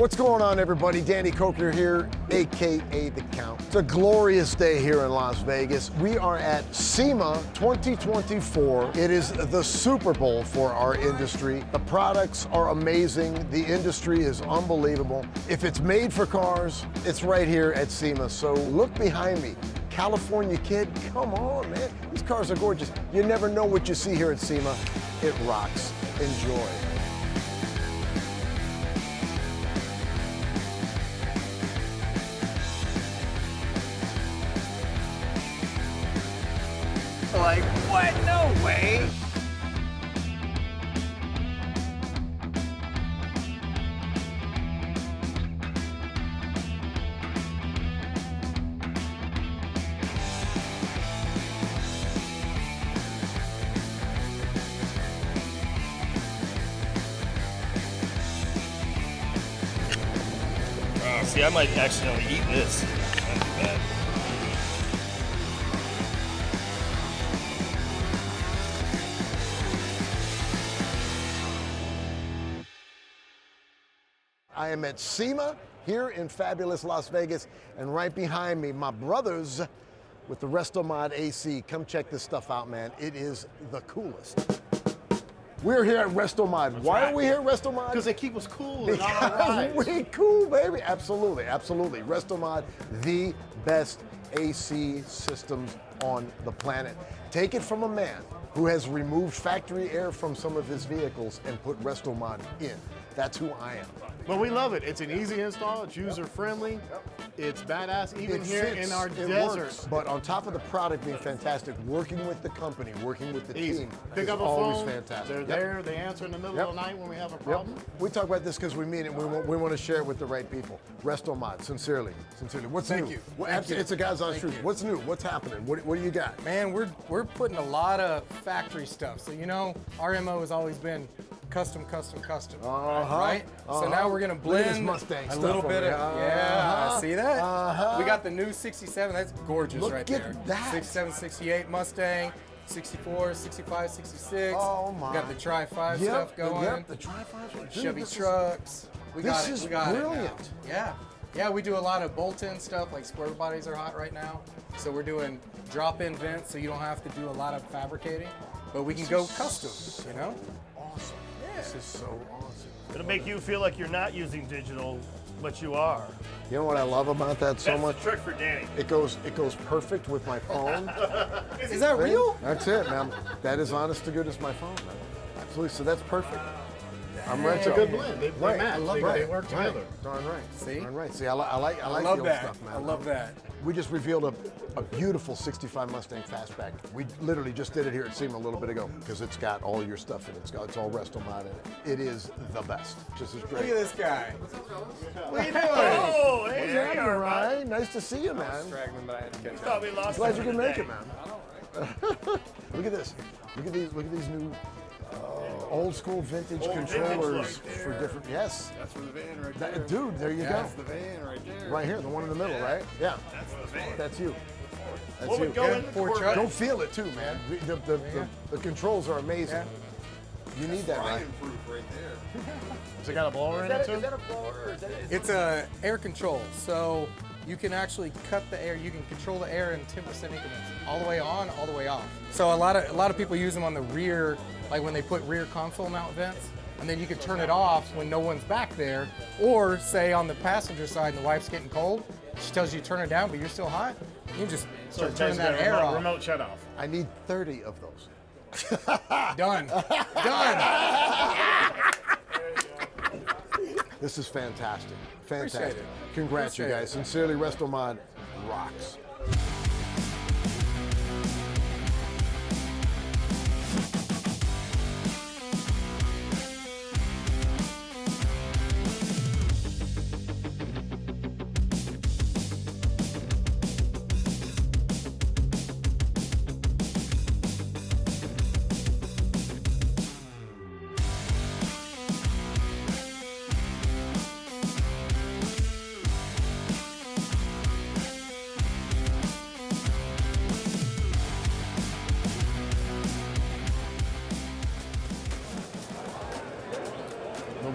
What's going on, everybody? Danny Koker here, AKA The Count. It's a glorious day here in Las Vegas. We are at SEMA 2024. It is the Super Bowl for our industry. The products are amazing. The industry is unbelievable. If it's made for cars, it's right here at SEMA. So look behind me. California kid, come on, man. These cars are gorgeous. You never know what you see here at SEMA. It rocks. Enjoy. Like, what? No way! See, I might accidentally eat this. Not too bad. I am at SEMA here in fabulous Las Vegas, and right behind me, my brothers with the Restomod AC. Come check this stuff out, man. It is the coolest. We're here at Restomod. Why are we here at Restomod? Because they keep us cool and all Because right. we cool, baby. Absolutely, absolutely. Restomod, the best AC systems on the planet. Take it from a man who has removed factory air from some of his vehicles and put Restomod in. That's who I am. But we love it. It's an easy install. It's user friendly. It's badass even It here fits, in our it desert. works. But on top of the product being fantastic, working with the company, working with the Easy. team Pick is up a always phone. fantastic. They're Yep. there. They answer in the middle Yep. of the night when we have a Yep. problem. We talk about this because we mean it. We want to share it with the right people. Restomod, sincerely. What's Thank new? you. Well, Thank absolutely, you. it's a guy's honest Thank truth. you. What's new? What's happening? What do you got? Man, we're putting a lot of factory stuff. So our MO has always been custom, right? So now we're gonna Look at this blend Mustang a stuff little over bit here. of see that? Uh-huh. We got the new 67. That's gorgeous Look right at there. that. 67, 68 Mustang, 64, 65, 66. Oh, my. We got the Tri-5 stuff going. Yep, the Tri-5. Chevy trucks. We This got it. is We got brilliant. it now. Yeah, we do a lot of bolt-in stuff, like square bodies are hot right now. So we're doing drop-in vents, so you don't have to do a lot of fabricating, but we can go custom, Awesome. Yeah. This is so awesome. It'll make you feel like you're not using digital, but you are. You know what I love about that so That's much? the trick for Danny. It goes perfect with my phone. Is that thing. real? That's it, man. That is honest to goodness my phone, man. Absolutely. So that's perfect. I'm retro. It's a good blend. They Right. match. I love They that. work together. Darn right. See? Darn right. See, I like I the love old that. stuff, man. I love that. We just revealed a beautiful 65 Mustang Fastback. We literally just did it here at SEMA a little bit ago because it's got all your stuff in it. It's all Restomod in it. It is the best. Just as Look great. at this guy. What are you doing? Oh, hey, What's there you happening, are, Ryan? Ryan. Nice to see you, man. Straggling, but I had to catch Thought we lost Glad him you for can the make day. it, man. Look at this. Look at these new old school vintage Old controllers vintage for different. Yes. That's for the van right there. Dude, there you go. That's the van right there. Right here, the one in the middle, right? Yeah. That's the van. That's you. That's What you. would go in the Ford Corvette? truck. Don't feel it too, man. The controls are amazing. You need that, right? Proof right there. Has it got a blower in it too? It's a air control, so you can actually cut the air. You can control the air in 10% increments, all the way on, all the way off. So a lot of people use them on the rear, like when they put rear console mount vents, and then you can turn it off when no one's back there, or say on the passenger side and the wife's getting cold, she tells you to turn it down, but you're still hot. You can just start turning that air off. Remote shut off. I need 30 of those. Done. Done. This is fantastic. Fantastic. Appreciate it. Congrats, you Appreciate guys. it. Sincerely, Restomod rocks.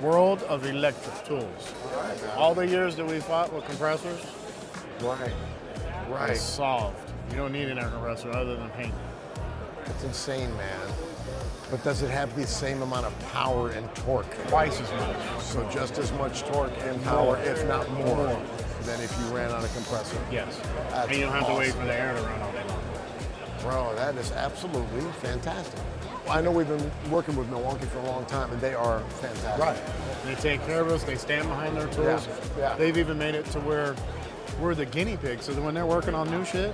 world of electric tools. All the years that we fought with compressors, Right. Right. it's solved. You don't need an air compressor other than paint. It's insane, man. But does it have the same amount of power and torque? Twice as much. So just as much torque and power, if not more, than if you ran on a compressor. Yes. That's And you don't have to wait awesome. for the air to run all day long. Bro, that is absolutely fantastic. I know we've been working with Milwaukee for a long time, and they are fantastic. They take care of us. They stand behind their tools. Yeah. They've even made it to where we're the guinea pigs. So that when they're working on new shit,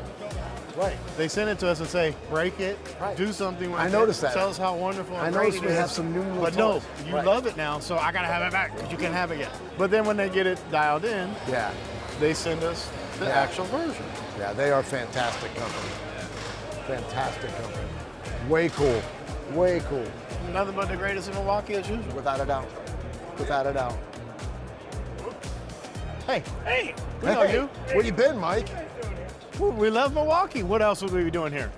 Right. they send it to us and say, break it, Right. do something with I it. noticed that. Tell us how wonderful and I great noticed it we is. have some new little But no, toys. you Right. love it now, so I got to have it back because you can't have it yet. But then when they get it dialed in, Yeah. they send us the Yeah. actual version. Yeah, they are fantastic company. Fantastic company. Way cool. Way cool. Nothing but the greatest in Milwaukee as usual. Without a doubt. Without a doubt. Hey, Hey, we know you. Where you been, Mike? We love Milwaukee. What else would we be doing here?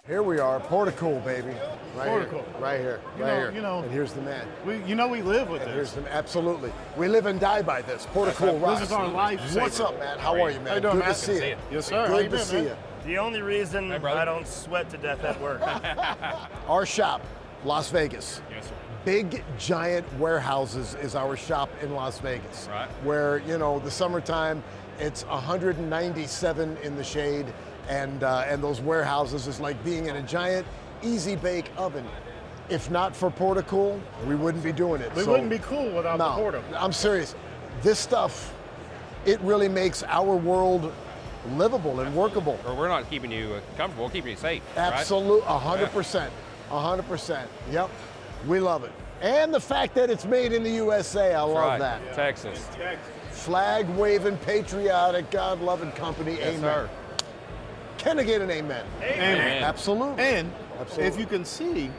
Here we are, Portacool, baby. Right Portacool. Here, right here, You right know- here. you know- and here's the man. We live with And here's this. the absolutely. We live and die by this. Portacool rocks. This is our life. What's up, man? How are you, man? How you doing, Good man? to see you. Yes, sir. How Good you to been, see man? you. the only reason I don't sweat to death at work. Our shop, Las Vegas. Yes, sir. Big giant warehouses is our shop in Las Vegas. Right. Where, you know, the summertime, it's 197 in the shade, and those warehouses is like being in a giant easy bake oven. If not for Portacool, we wouldn't be doing it. We So- wouldn't be cool without the Porta. I'm serious. This stuff, it really makes our world livable and workable. Or we're not keeping you comfortable, we're keeping you safe. right? Absolute, 100%, 100%. Yep, we love it. And the fact that it's made in the USA, I love Right. that. Texas. Flag waving, patriotic, God loving company. Yes, amen. sir. Can I get an amen? Amen. Absolutely. And Absolutely. if you can see,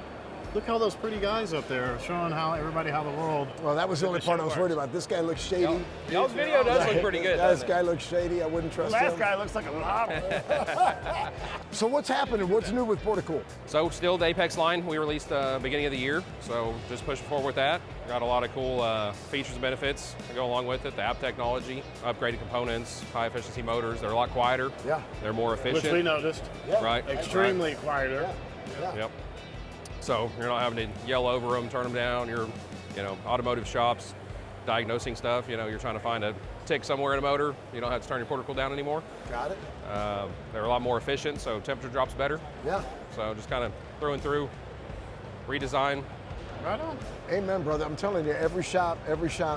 look how those pretty guys up there are showing how everybody how the world. Well, that was the only part I was worried about. This guy looks shady. Y'all's video does look pretty good. This doesn't guy looks shady. I wouldn't trust Last him. guy looks like a model. So what's happening? What's new with Portacool? So still the Apex line we released beginning of the year. So just pushing forward with that. Got a lot of cool features and benefits that go along with it. The app technology, upgraded components, high efficiency motors. They're a lot quieter. Yeah. They're more Which efficient. we noticed. Right. Extremely quieter. Right. Yep. So you're not having to yell over them, turn them down. You're, automotive shops, diagnosing stuff. You're trying to find a tick somewhere in a motor. You don't have to turn your Portacool down anymore. Got it? They're a lot more efficient, so temperature drops better. Yeah. So just kind of through and through, redesign. Right on. Amen, brother. I'm telling you, every shop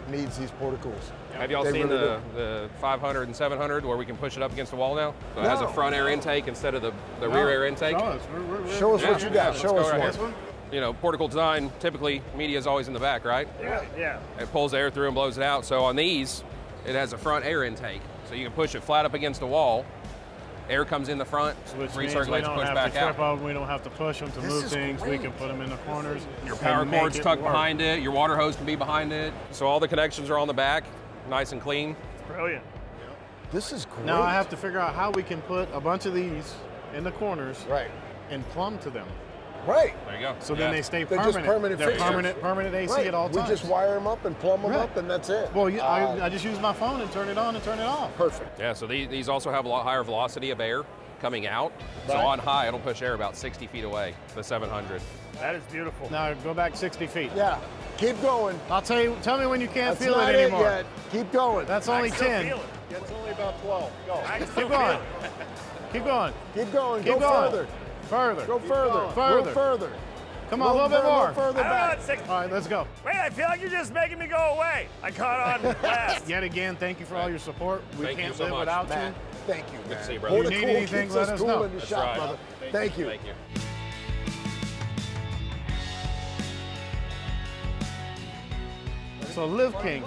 needs these Portacools. Have y'all They seen really the 500 and 700 where we can push it up against the wall now? So it has a No. front air intake instead of the rear air intake. Show us. Show us what you got. let's Show go us right one. here. Portacool design, typically media is always in the back, right? Yeah. It pulls the air through and blows it out. So on these, it has a front air intake. So you can push it flat up against the wall. Air comes in the front, Which means we recirculates, don't push have back to trip out. over. We don't have to push them to This move is things. We great. can put them in the corners. Your power and make cord's it tucked work. behind it. Your water hose can be behind it. So all the connections are on the back, nice and clean. Brilliant. This is great. Now I have to figure out how we can put a bunch of these in the corners Right. and plumb to them. Right. There you go. So then they stay They're permanent. just permanent They're fixtures. permanent AC Right. at all times. We just wire them up and plumb them Right. up, and that's it. Well, I just use my phone and turn it on and turn it off. Perfect. Yeah, so these also have a lot higher velocity of air coming out. So Right. on high, it'll push air about 60 feet away, the 700. That is beautiful. Now go back 60 feet. Yeah. Keep going. Tell me when you can't That's feel not it anymore. yet. Keep going. That's I only can still 10. feel it. It's only about 12. Go. I can still Keep going. feel it. Keep going. Keep going. Keep Go going. further. Further. Go further. going. Go Further. further. Come on, a little bit further, more. further I don't know, back. it's six. All right, let's go. Wait, I feel like you're just making me go away. I caught on last. Yet again, thank you for all your support. We Thank you can't so live much. without Matt, you. thank you, man. to see you, brother. If you need Portacool anything, keeps let us us cool know. in the That's shop, right. brother. Thank you. Thank you. So Live King,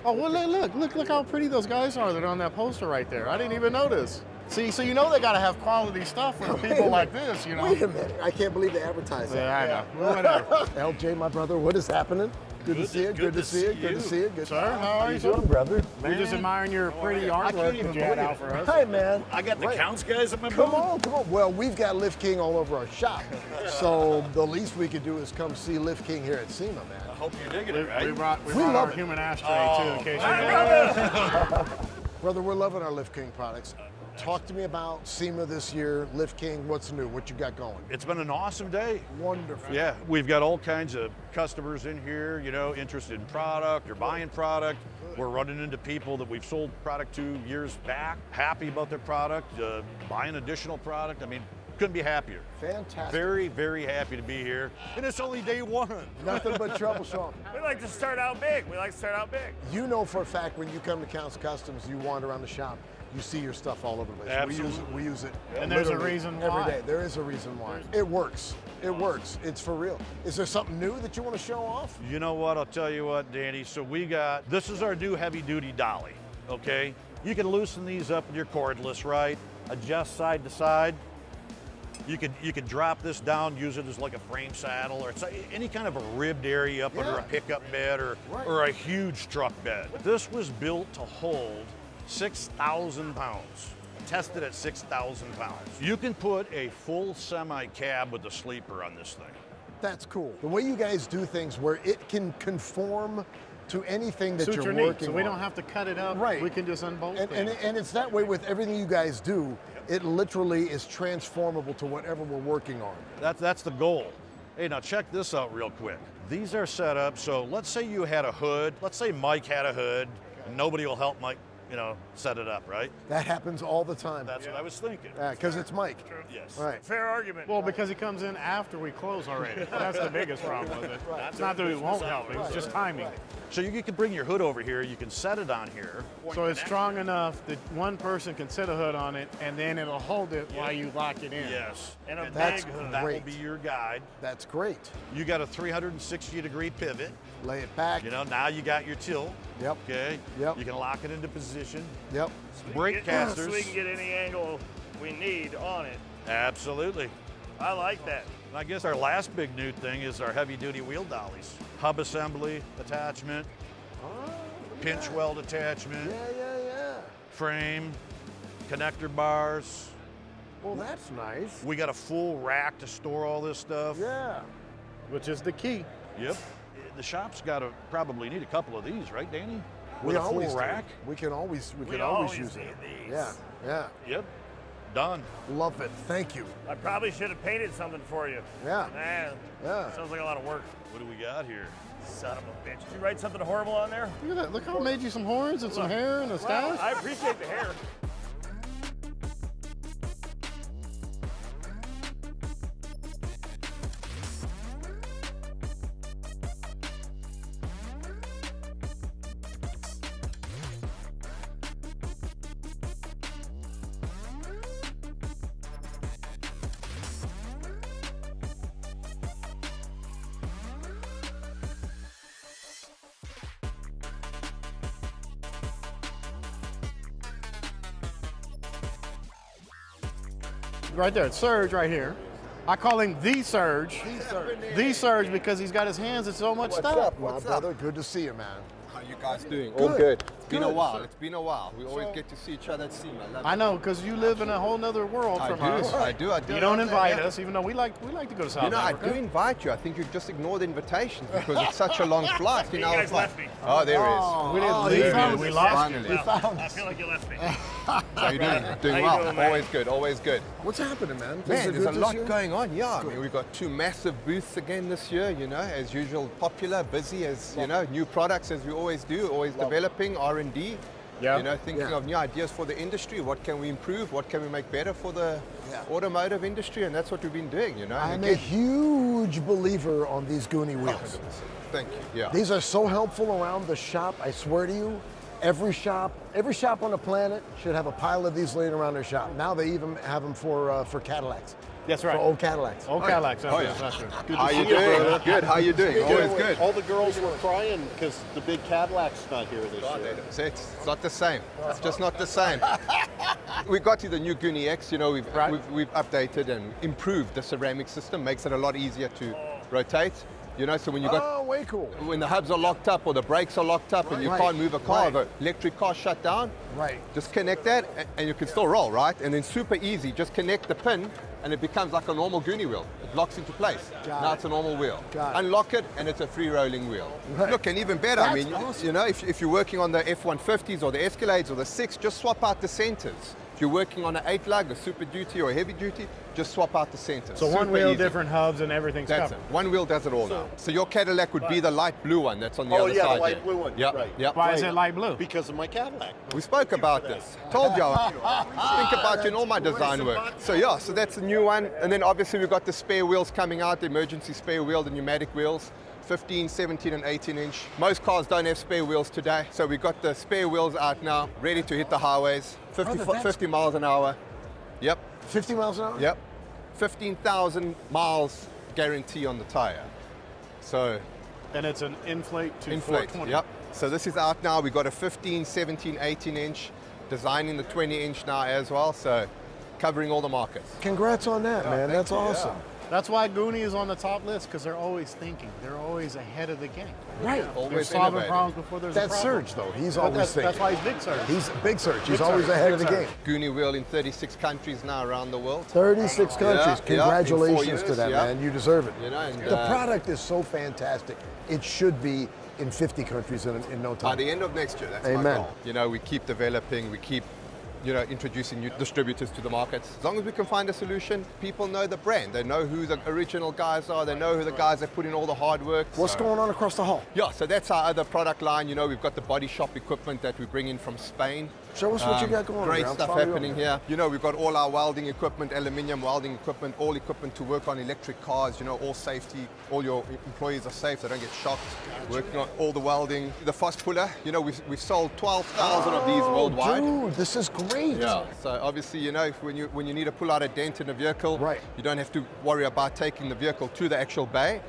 Oh, well, look how pretty those guys are that are on that poster right there. I didn't even notice. See, so you know they got to have quality stuff for people like this, you know? Wait a minute. I can't believe they advertise that. Yeah, I know. Whatever. LJ, my brother, what is happening? Good to see you. Good to see you. Good to see you. Good. Sir, how are you doing, brother? We're just admiring your pretty artwork that you had out for us. Hi, man. I got the counts guys at my Come booth. on, come on. Well, we've got Lift King all over our shop. So the least we could do is come see Lift King here at SEMA, man. I hope you're digging it, right? We brought love our it. human ashtray, too, in case you Brother, we're loving our Lift King products. Talk to me about SEMA this year, Lift King, what's new, what you got going? It's been an awesome day. Wonderful. Yeah, we've got all kinds of customers in here, you know, interested in product or buying product. We're running into people that we've sold product to years back, happy about their product, buying additional product. I mean, couldn't be happier. Fantastic. Very, very happy to be here. And it's only day one. Nothing but trouble, Sean. We like to start out big. You know for a fact when you come to Counts Customs, you wander around the shop, you see your stuff all over the place. Absolutely. We use it. And there's a literally reason every why. day. There is a reason why. It works. It works. It's for real. Is there something new that you want to show off? You know what, I'll tell you what, Danny. So this is our new heavy duty dolly, okay? You can loosen these up with your cordless, right? Adjust side to side. You could drop this down, use it as like a frame saddle, or it's any kind of a ribbed area up under a pickup bed or a huge truck bed. This was built to hold 6,000 pounds. Tested at 6,000 pounds. You can put a full semi cab with a sleeper on this thing. That's cool. The way you guys do things where it can conform to anything that Suit you're your needs, working so we on. don't have to cut it up. Right. We can just unbolt it. And it's that way with everything you guys do. It literally is transformable to whatever we're working on. That's the goal. Hey, now check this out real quick. These are set up, so let's say you had a hood. Let's say Mike had a hood, and nobody will help Mike, set it up, right? That happens all the time. That's what I was thinking. Because it's Mike. Yes. Right. Fair argument. Well, because he comes in after we close already. That's the biggest problem with it. It's not that we won't help, it's just timing. So you can bring your hood over here, you can set it on here. So it's strong enough that one person can set a hood on it, and then it'll hold it while you lock it in. Yes. And a That's big hood. That will great. be your guide. That's great. You got a 360-degree pivot. Lay it back. Now you got your tilt. Yep. Okay. Yep. You can lock it into position. Yep. Brake casters. So we can get any angle we need on it. Absolutely. I like that. And I guess our last big new thing is our heavy-duty wheel dollies. Hub assembly, attachment, pinch weld attachment, Yeah. frame, connector bars. Well, that's nice. We got a full rack to store all this stuff. Yeah. Which is the key. Yep. The shop's got to probably need a couple of these, right, Danny? We With a always full do. rack. We can always We always use need it. these. Yeah. Yep. Done. Love it. Thank you. I probably should have painted something for you. Yeah. Man, Yeah. sounds like a lot of work. What do we got here? Son of a bitch. Did you write something horrible on there? Look at that. Look how it made you some horns and some hair and a Well, stash. I appreciate the hair. Right there, Surge right here. I call him the Surge. The Surge because he's got his hands in so much stuff. My brother? Good to see you, man. How you guys doing? Good. All good. It's been a Good. while. It's been a while. We always get to see each other at SEMA. I know, because you live in a whole nother world I from do. us. I do. You don't invite us, even though we like to go to South You know, I Africa. do invite you. I think you just ignore the invitations because it's such a long flight. You guys it's like, left me. oh, there he is. We didn't Oh, leave he you. found We us. lost you. Finally. I feel like you left me. How you doing? Doing How you well. doing, man? Always good. Always good. What's happening, man? Things Man, are there's good a this lot year? going on. Yeah, I mean, we've got 2 massive booths again this year. As usual, popular, busy as new products as we always do. Always developing R&D. Yeah. Thinking of new ideas for the industry. What can we improve? What can we make better for the automotive industry? And that's what we've been doing. I'm a huge believer on these Goon Wheels. Thank you. Yeah. These are so helpful around the shop, I swear to you. Every shop on the planet should have a pile of these laying around their shop. Now they even have them for Cadillacs. That's right. For old Cadillacs. Old Cadillacs. Oh, yeah. That's right. Good How to you see you, doing? brother. Good. How you doing? Always good. All the girls were crying because the big Cadillac's not here this year. It's not the same. It's just not the same. We got you the new Goon X. You know, we've updated and improved the ceramic system. Makes it a lot easier to rotate. You know, so when you got way cool. when the hubs are locked up or the brakes are locked up and you can't move a car, the electric car shut down. Right. Just connect that and you can still roll, right? And then super easy. Just connect the pin and it becomes like a normal Goonie wheel. It locks into place. Now it's a normal wheel. Unlock it and it's a free rolling wheel. Look, and even better, I mean, you know, if you're working on the F-150s or the Escalades or the 6, just swap out the centers. If you're working on an 8-lug, a Super Duty or a Heavy Duty, just swap out the centers. So one wheel, different hubs, and everything's That's covered. it. One wheel does it all now. So your Cadillac would be the light blue one that's on the other side. Oh yeah, the light there. blue one. Yep. Right. Yep. Why is it light blue? Because of my Cadillac. We spoke about this. Told you. Think about you in all my design work. So yeah, so that's the new one. And then obviously we've got the spare wheels coming out, the emergency spare wheel, the pneumatic wheels. 15, 17 and 18 inch. Most cars don't have spare wheels today. So we've got the spare wheels out now, ready to hit the highways. 50 miles an hour. Yep. 50 miles an hour? Yep. 15,000 miles guarantee on the tire. So And it's an inflate to inflate, 420. yep. So this is out now. We've got a 15, 17, 18 inch, designing the 20 inch now as well. So covering all the markets. Congrats on that, man. That's awesome. That's why Goonie is on the top list, because they're always thinking. They're always ahead of the game. Right. They're Always solving innovating. problems before there's a That's problem. Surge, though. He's But always thinking. that's why he's Big Surge. He's Big Surge. He's Big always Surge, ahead of Big the Surge. game. Goonie wheel in 36 countries now around the world. 36 countries. Yeah, in 4 Congratulations years, to that, yeah. man. You deserve it. You know, and, the product is so fantastic. It should be in 50 countries in no time. By the end of next year, that's Amen. my goal. You know, we keep developing, we keep, you know, introducing new distributors to the markets. As long as we can find a solution, people know the brand. They know who the original guys are. They know who the guys that put in all the hard work. What's going on across the hall? Yeah, so that's our other product line. You know, we've got the body shop equipment that we bring in from Spain. Show us what you got going on. Great man. stuff Follow you happening up. here. You know, we've got all our welding equipment, aluminium welding equipment, all equipment to work on electric cars, you know, all safety. All your employees are safe, they don't get shocked. Working on all the welding. The fast puller, you know, we've sold 12,000 of these worldwide. Dude, this is great. Yeah. So obviously, you know, when you need to pull out a dent in a vehicle, Right. you don't have to worry about taking the vehicle to the actual bay.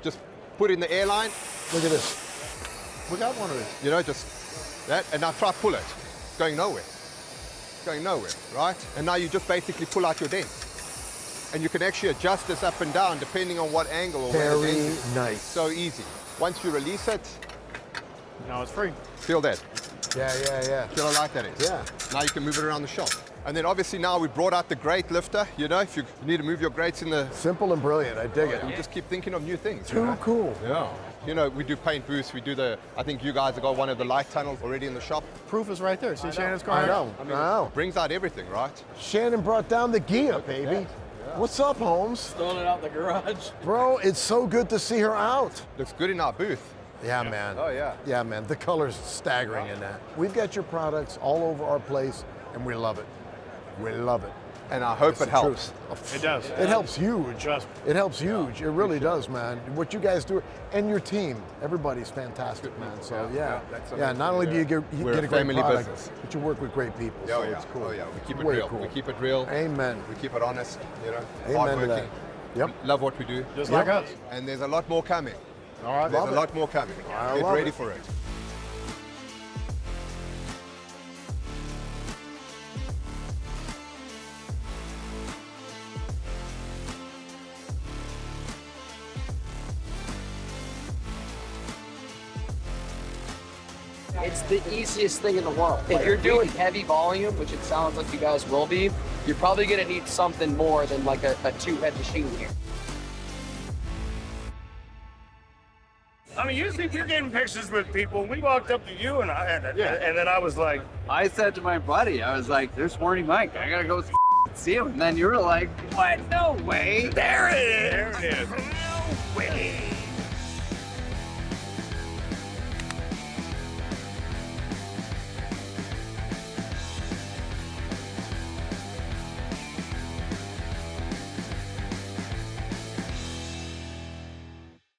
Just put in the airline, Look at this. We got one of these. you know, just that, and now try to pull it. It's going nowhere. It's going nowhere, right? And now you just basically pull out your dent. And you can actually adjust this up and down depending on what angle or where the Very dent is. nice. So easy. Once you release it, No, it's free. feel that. Yeah. Feel how light that is. Yeah. Now you can move it around the shop. And then obviously now we brought out the grate lifter. You know, if you need to move your grates in the, Simple and brilliant. I dig it. we just keep thinking of new things. you Too know? cool. Yeah. You know, we do paint booths. We do I think you guys have got one of the light tunnels already in the shop. Proof is right there. See Shannon's car? I know. I know. Brings out everything, right? Shannon brought down the gear, baby. What's up, Holmes? Throwing it out the garage. Bro, it's so good to see her out. Looks good in our booth. Yeah, man. Oh, yeah. Yeah, man. The color's staggering in that. We've got your products all over our place, and we love it. We love it. And I hope It's it the helps. It does. It helps huge. Trust me. It helps huge. It really does, man. What you guys do, and your team, everybody's fantastic, man. So yeah, that's yeah. Not only do you get We're a a great family product, business. but you work with great people. Oh, so yeah. it's cool. Oh, yeah. We keep it Way real. cool. We keep it real. Amen. We keep it honest, you know. Amen to that. Hardworking. Yep. Love what we do. Just like us. And there's a lot more coming. All right. There's Love a it. lot more coming. I Get love ready it. for it. It's the easiest thing in the world. If you're doing heavy volume, which it sounds like you guys will be, you're probably gonna need something more than like a two-head machine here. I mean, usually if you're getting pictures with people, we walked up to you and then I was like, I said to my buddy, I was like, there's Horny Mike. I gotta go see him. And then you were like, What? No way. there it is. No way.